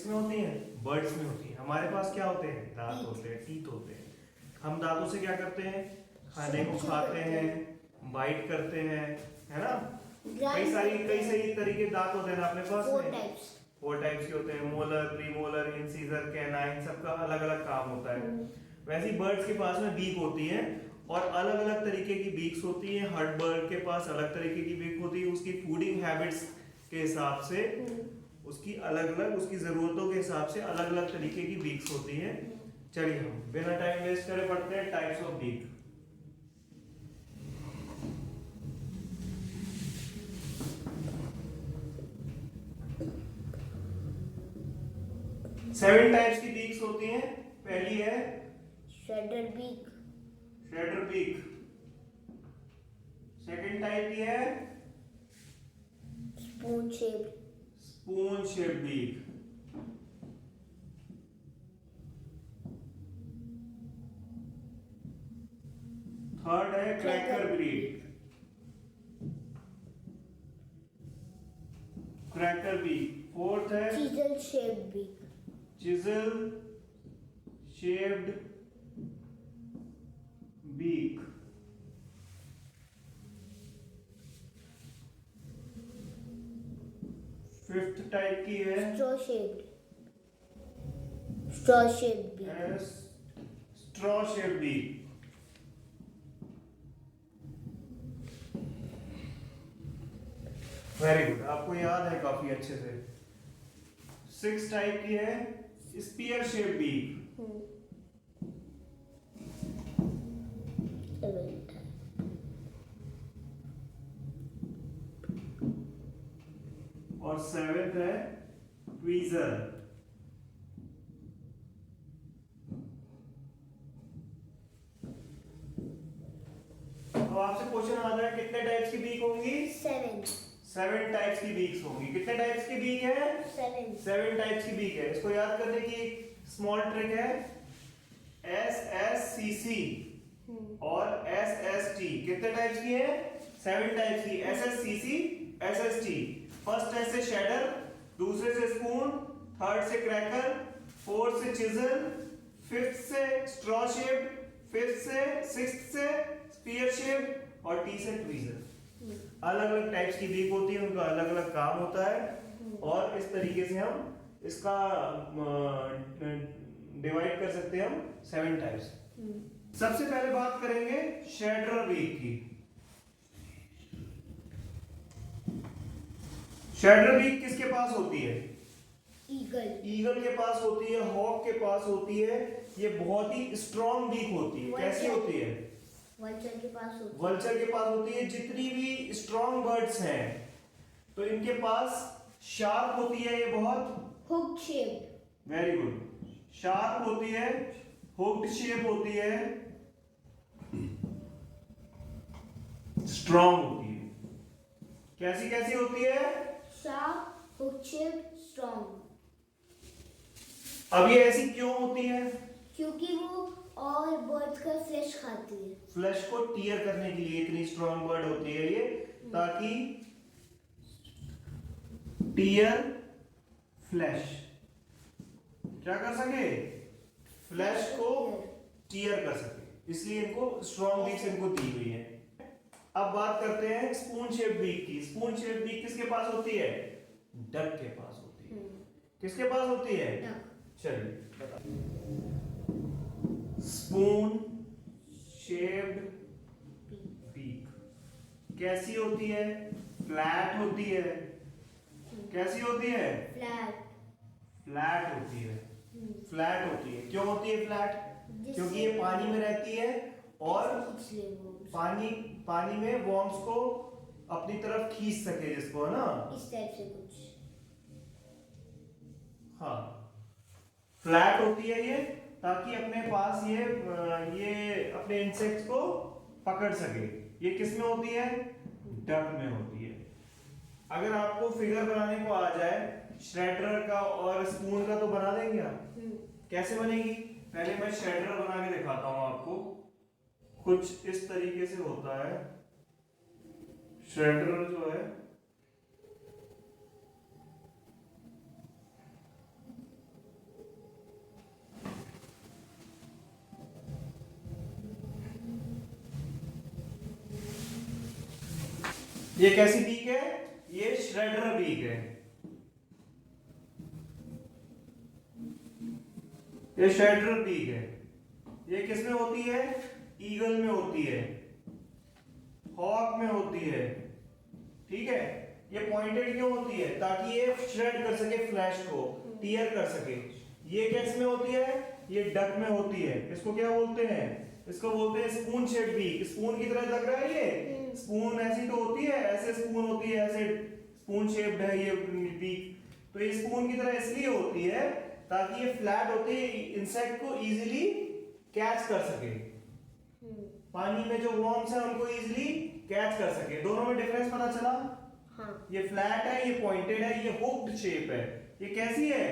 किसमें होती हैं? बर्ड्स में होती हैं। हमारे पास क्या होते हैं? दांत होते हैं, टीथ होते हैं। हम दांतों से क्या करते हैं? खाने को खाते हैं, बाइट करते हैं, है ना? कई सारी तरीके के दांत होते हैं ना अपने पास में। 4 टाइप्स के होते हैं, मोलर, प्रीमोलर, इंसीजर, कैनाइन, सबका अलग अलग काम होता है। वैसे ही बर्ड्स के पास में बीक होती है और अलग अलग तरीके की बीक्स होती है। हर बर्ड के पास अलग तरीके की बीक होती है, उसकी फूडिंग हैबिट्स के हिसाब से, उसकी अलग अलग, उसकी जरूरतों के हिसाब से अलग अलग तरीके की बीक्स होती है। चलिए हम बिना टाइम वेस्ट करे पढ़ते हैं types of beak. Seven types की बीक्स होती हैं। पहली है shredder beak. Shredder beak. Second type की है spoon shaped. Spoon shape beak. Third है cracker beak. Cracker beak. Fourth है chisel shaped beak. Chisel shaped beak. Fifth type की है straw shaped. Straw shaped beak. Straw shaped beak. Very good, आपको याद है काफी अच्छे से। सिक्स टाइप की है स्पीयर शेप बीक। और सेवेंथ है ट्वीजर। तो आपसे क्वेश्चन आ रहा है कितने टाइप्स की बीक होंगी? 7 टाइप्स की बीक्स होंगी। कितने टाइप्स की बीक है? 7 टाइप्स की बीक है। इसको याद करने की एक स्मॉल ट्रिक है, SSCC और SST। कितने टाइप्स की है? 7 टाइप्स की। SSCC, SST। फर्स्ट है से शेडर, दूसरे से स्पून, थर्ड से क्रैकर, फोर्थ से चिजल, फिफ्थ से स्ट्रॉ शेप्ड, फिफ्थ से, सिक्स्थ से स्पीयर शेप्ड और टी से ट्वीजर। अलग अलग टाइप्स की बीक होती है, उनका अलग अलग काम होता है और इस तरीके से हम इसका डिवाइड कर सकते हैं हम 7 टाइप्स। सबसे पहले बात करेंगे शेडर बीक की। शेडर बीक किसके पास होती है? ईगल के पास होती है, हॉक के पास होती है। ये बहुत ही स्ट्रॉन्ग बीक होती है। कैसी होती है? वल्चर के पास होती है। वल्चर के पास होती है। जितनी भी स्ट्रॉन्ग बर्ड्स हैं तो इनके पास शार्प होती है, ये बहुत hook shaped. Very good, sharp होती है, हुक्ड शेप होती है, स्ट्रॉन्ग होती है। कैसी कैसी होती है? Sharp, hook shaped, strong. अब ये ऐसी क्यों होती है? क्योंकि वो और बर्ड्स का फ्लैश खाती है। फ्लैश को टीयर करने के लिए इतनी स्ट्रॉन्ग बर्ड होती है ये, ताकि टीयर फ्लैश क्या कर सके? फ्लैश को टीयर कर सके, इसलिए इनको स्ट्रॉन्ग बीक्स इनको दी हुई है। अब बात करते हैं स्पून शेप बीक की। स्पून शेप बीक किसके पास होती है? डक के पास होती है। किसके पास होती है? डक। चलिए बता। स्पून शेप्ड बीक कैसी होती है? फ्लैट होती है। कैसी होती है? फ्लैट। फ्लैट होती है। फ्लैट होती है। क्यों होती है फ्लैट? क्योंकि ये पानी में रहती है और पानी में वॉर्म्स को अपनी तरफ खींच सके, जिसको, है ना, इस टाइप से कुछ। हाँ, फ्लैट होती है ये, ताकि अपने पास ये अपने इंसेक्ट्स को पकड़ सके। ये किस में होती है? डक में होती है। अगर आपको फिगर बनाने को आ जाए श्रेडर का और स्पून का तो बना देंगे आप। कैसे बनेगी? पहले मैं श्रेडर बना के दिखाता हूं आपको। कुछ इस तरीके से होता है श्रेडर जो है। ये कैसी बीक है? ये श्रेडर बीक है। ये श्रेडर बीक है। ये किसमें होती है? ईगल में होती है, हॉक में होती है। ठीक है, ये पॉइंटेड क्यों होती है? ताकि ये श्रेड कर सके, फ्लैश को टीयर कर सके। ये किस में होती है? ये डक में होती है। इसको क्या बोलते हैं? इसको बोलते हैं स्पून शेप बीक। स्पून की तरह लग रहा है ये? स्पून ऐसी तो होती है, ऐसे स्पून होती है, ऐसे स्पून शेप्ड है ये बीक। तो ये स्पून की तरह इसलिए होती है ताकि ये फ्लैट होते इंसेक्ट को इजीली कैच कर सके। पानी में जो वॉर्म्स है उनको इजीली कैच कर सके। दोनों में डिफरेंस पता चला? हाँ। ये फ्लैट है, ये पॉइंटेड है, ये हुक्ड शेप है। ये कैसी है?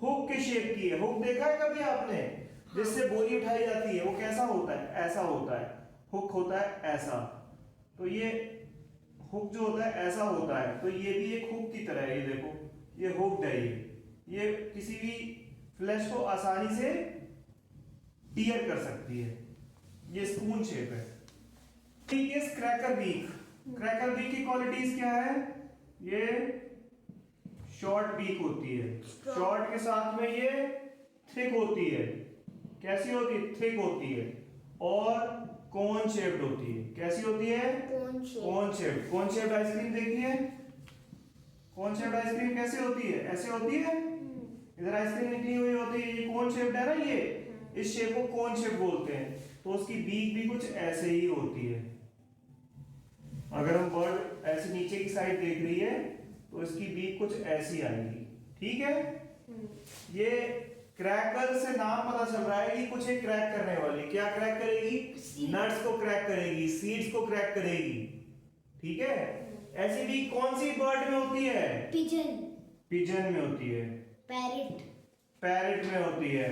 हुक के शेप की है। हुक देखा है कभी आपने? जिससे बोरी उठाई जाती है, वो कैसा होता है? ऐसा होता है। हुक होता है ऐसा। तो ये हुक जो होता है ऐसा होता है। तो ये भी एक हुक की तरह है। ये देखो, ये हुक्ड है। ये किसी भी फ्लैश को आसानी से टीयर कर सकती है। ये स्पून शेप है। Cracker beak. क्रैकर बीक की क्वालिटीज क्या है? ये शॉर्ट बीक होती है। शॉर्ट के साथ में ये थिक होती है। कैसी होती है? थिक होती है। और कोन शेप्ड होती है। कैसी होती है? कोन शेप्ड। कोन शेप्ड आइसक्रीम देखी है? कोन शेप्ड आइसक्रीम कैसे होती है? ऐसे होती है। इधर आइसक्रीम निकली हुई होती है। ये कोन शेप्ड है ना, ये इस शेप को कोन शेप बोलते हैं। तो उसकी बीक भी कुछ ऐसे ही होती है। अगर हम बर्ड ऐसे नीचे की साइड देख रही है तो इसकी बीक कुछ ऐसी आएगी। ठीक है, ये क्रैकर से नाम पता चल रहा है कि कुछ एक क्रैक करने वाली। क्या क्रैक करेगी? नट्स को क्रैक करेगी, सीड्स को क्रैक करेगी। ठीक है, ऐसी बीक कौन सी बर्ड में होती है? पिजन। पिजन में होती है। पैरेट। पैरेट में होती है।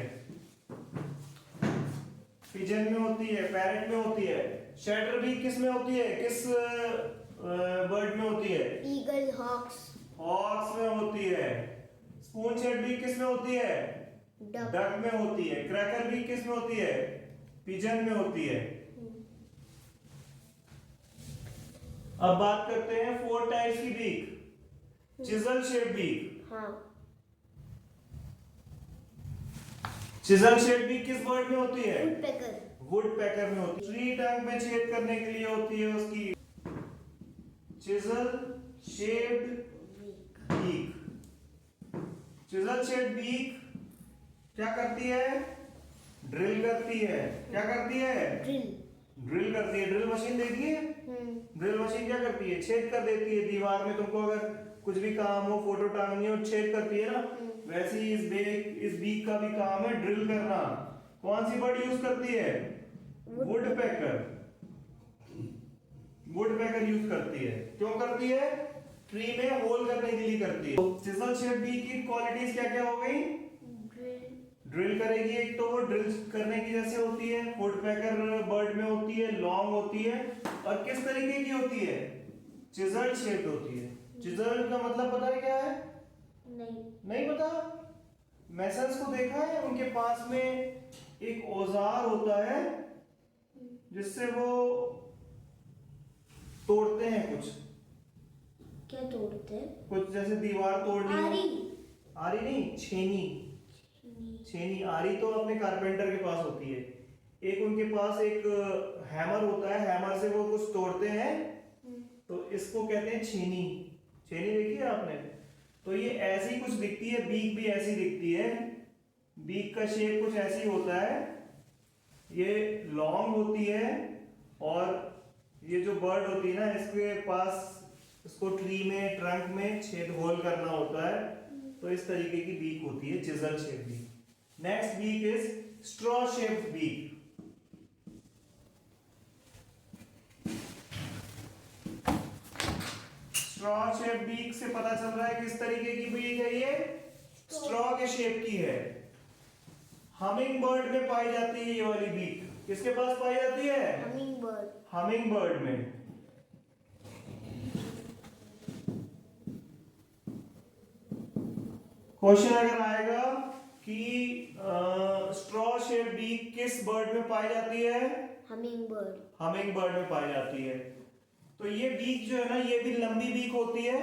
पिजन में होती है, पैरेट में होती है। शैटर बीक किस में होती है? किस बर्ड में होती है? Eagle, hawks. हॉक्स में होती है। स्पून शेप बीक किस में होती है? डक में होती है। क्रैकर बीक किस में होती है? पिजन में होती है। अब बात करते हैं 4 टाइप्स की बीक। Chisel shape beak. हाँ। चिजल शेप बीक किस बर्ड में होती है? वुडपेकर। वुडपेकर में होती है। ट्री टंग में छेद करने के लिए होती है उसकी chisel shaped beak. Chisel shaped beak क्या करती है? ड्रिल करती है। क्या करती है? ड्रिल करती है। ड्रिल मशीन देखी है? ड्रिल मशीन क्या करती है? छेद कर देती है दीवार में। तुमको अगर कुछ भी काम हो, फोटो टांगनी हो, छेद करती है ना, वैसे ही इस बीक का भी काम है ड्रिल करना। कौन सी बर्ड यूज करती है? वुडपेकर। वुडपेकर यूज करती है। क्यों करती है? ट्री में होल करने के लिए करती है। चिजल शेप बीक की क्वालिटीज क्या क्या हो गई? ड्रिल करेगी। एक तो वो ड्रिल करने की जैसे होती है, वुडपेकर बर्ड में होती है, लॉन्ग होती है। और किस तरीके की होती है? चिजल शेप होती है। चिजल का मतलब पता है क्या है? नहीं पता? मैसन्स को देखा है? उनके पास में एक औजार होता है जिससे वो तोड़ते हैं कुछ। क्या तोड़ते हैं? कुछ जैसे दीवार तोड़नी। आरी नहीं, छेनी। छेनी। आरी तो अपने कारपेंटर के पास होती है। एक उनके पास एक हैमर होता है, हैमर से वो कुछ तोड़ते हैं, तो इसको कहते हैं छेनी। छेनी देखी है आपने? तो ये ऐसी कुछ दिखती है। बीक भी ऐसी दिखती है। बीक का शेप कुछ ऐसी होता है। ये लॉन्ग होती है और ये जो बर्ड होती है ना, इसके पास इसको ट्री में, ट्रंक में छेद होल करना होता है। तो इस तरीके की बीक होती है chisel shape beak. Next beak is straw shaped beak. Straw shape beak से पता चल रहा है किस तरीके की बीक है ये? स्ट्रॉ के शेप की है। हमिंग बर्ड में पाई जाती है ये वाली बीक। किसके पास पाई जाती है? हमिंग बर्ड में। क्वेश्चन अगर आएगा कि स्ट्रॉ शेप बीक किस बर्ड में पाई जाती है? Humming bird. हमिंग बर्ड में पाई जाती है। तो ये बीक जो है ना, ये भी लंबी बीक होती है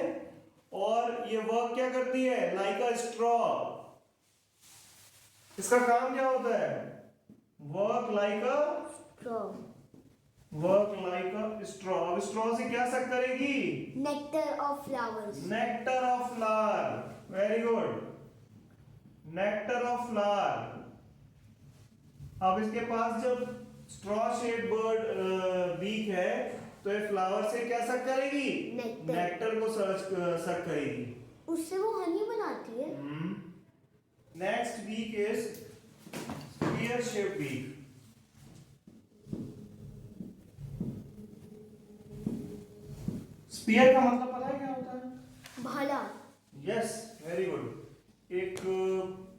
और ये वर्क क्या करती है, लाइक अ स्ट्रॉ। इसका काम क्या होता है, वर्क लाइक अ straw, स्ट्रॉ। अब स्ट्रॉ से क्या सक करेगी, nectar of flowers, nectar of flower, very good, nectar of flower. अब इसके पास जब स्ट्रॉ शेप बर्ड बीक है तो ये फ्लावर से क्या सक करेगी, Nectar. नेक्टर को सक करेगी। उससे वो हनी बनाती है। Next beak is spear shape beak. Spear का मतलब पता है क्या होता है, भाला। Yes, very good. एक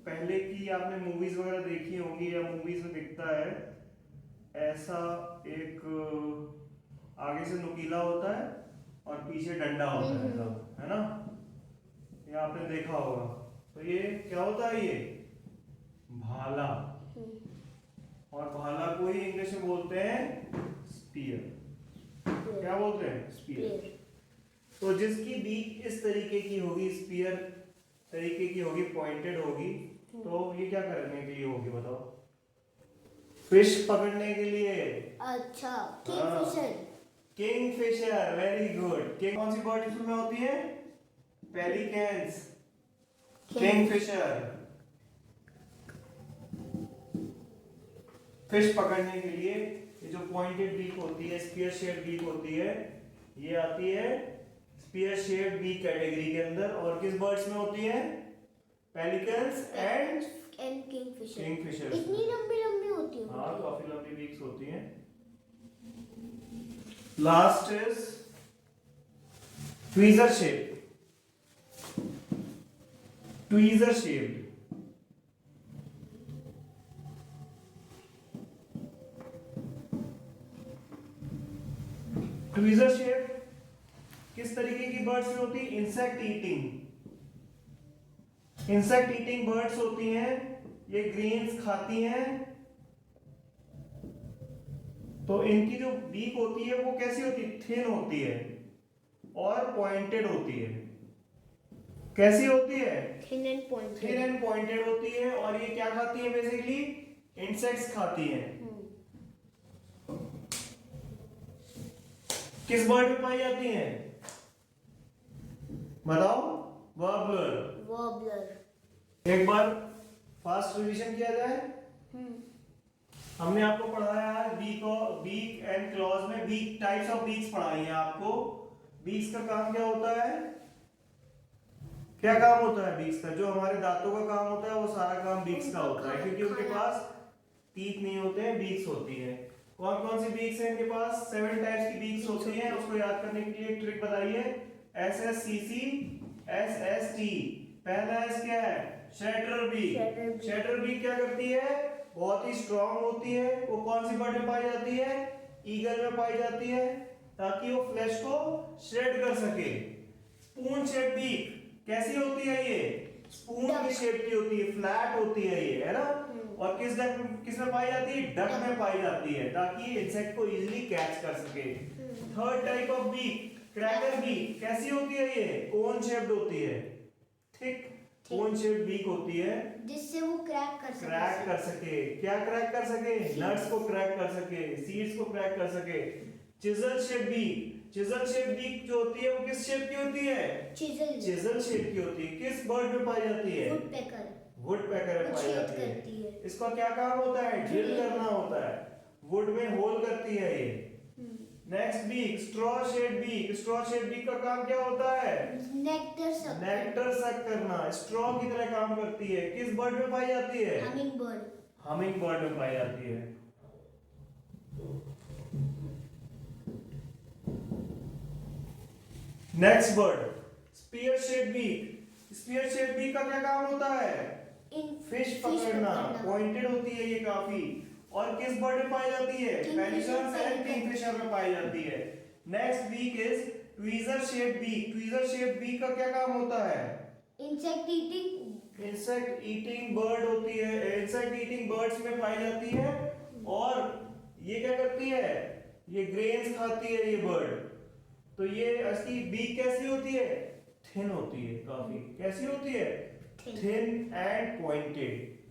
पहले की आपने मूवीज वगैरह देखी होंगी या मूवीज में दिखता है, ऐसा एक आगे से नुकीला होता है और पीछे डंडा होता है, सब है ना, ये आपने देखा होगा। तो ये क्या होता है, ये भाला, और भाला को ही इंग्लिश में बोलते हैं स्पीयर। क्या बोलते हैं, स्पीयर। तो जिसकी बीक इस तरीके की होगी, स्पीयर तरीके की होगी, पॉइंटेड होगी, तो ये क्या करने के लिए होगी बताओ, फिश पकड़ने के लिए। अच्छा, Kingfisher. Kingfisher, very good. King कौन सी बर्ड इसमें होती है, पेलिकन्स, किंगफिशर। फिश पकड़ने के लिए ये जो पॉइंटेड बीक होती है, स्पीयर शेप बीक होती है, ये आती है स्पीयर शेप बीक कैटेगरी के अंदर। और किस बर्ड्स में होती है, पेलिकन्स एंड किंगफिशर। इतनी लंबी लंबी होती है। हाँ, काफी लंबी बीक्स होती हैं। Last is tweezer shape. Tweezer shape, tweezer shape किस तरीके की बर्ड्स में होती है, इंसेक्ट ईटिंग बर्ड्स होती हैं। ये ग्रेन्स खाती हैं, तो इनकी जो बीक होती है वो कैसी होती है, थिन होती है और पॉइंटेड होती है। कैसी होती है, थिन एंड पॉइंटेड होती है। और ये क्या खाती है, बेसिकली इंसेक्ट्स खाती हैं। किस बर्ड में पाई जाती हैं, बताओ, वॉर्बलर। एक बार फास्ट रिवीजन किया जाए। हमने आपको पढ़ाया है बीक एंड क्लॉज में बीक टाइप्स ऑफ बीक्स पढ़ाई है आपको। बीक्स का काम क्या होता है, क्या काम होता है बीक्स का, जो हमारे दांतों का काम होता है वो सारा काम बीक्स का होता है, क्योंकि उनके पास टीथ नहीं होते हैं, बीक्स होती हैं। कौन कौन सी बीक्स हैं इनके पास, 7 टाइप्स की बीक्स होती हैं। उसको याद करने के लिए एक ट्रिक बताइए, SSCC SST। पहला एस क्या है, शैटर बीक। शैटर बीक क्या करती है, बहुत ही स्ट्रांग होती है। वो कौन सी बर्ड में पाई जाती है, ईगल में पाई जाती है, ताकि वो फ्लैश को श्रेड कर सके। स्पून शेप बीक कैसी होती है, ये स्पून की शेप की होती है, फ्लैट होती है ये, है ना। और किस में पाई जाती है, डक में पाई जाती है, ताकि इंसेक्ट को इजीली कैच कर सके। Third type of beak, cracker beak. कैसी होती है ये, कोन शेप्ड होती है, थिक कोन शेप्ड बीक होती है, जिससे वो क्रैक कर सके। क्या क्रैक कर सके, नट्स को क्रैक कर सके, सीड्स को क्रैक कर सके। चिजल शेप बीक जो होती है वो किस शेप की होती है, चिजल शेप की होती है। किस बर्ड में पाई जाती है, वुडपेकर में पाई जाती है। इसका क्या काम होता है, ड्रिल करना होता है, वुड में होल करती है ये। Next beak, straw shape beak का काम क्या होता है, नेक्टर सक करना, स्ट्रॉ की तरह काम करती है। किस बर्ड में पाई जाती है, हमिंग बर्ड में पाई जाती है। Next bird, spear shape beak का क्या काम होता है, फिश पकड़ना, पॉइंटेड होती है ये काफी। और किस बर्ड में पाई जाती है, पेलिकन्स एंड किंगफिशर में पाई जाती है। Next beak is tweezer shape beak का क्या काम होता है, इंसेक्ट ईटिंग बर्ड होती है, इंसेक्ट ईटिंग बर्ड्स में पाई जाती है। और ये क्या करती है, ये ग्रेन्स खाती है ये बर्ड। तो ये इसकी बीक कैसी होती है? थिन होती है काफी। कैसी होती है? Thin. Thin and pointed.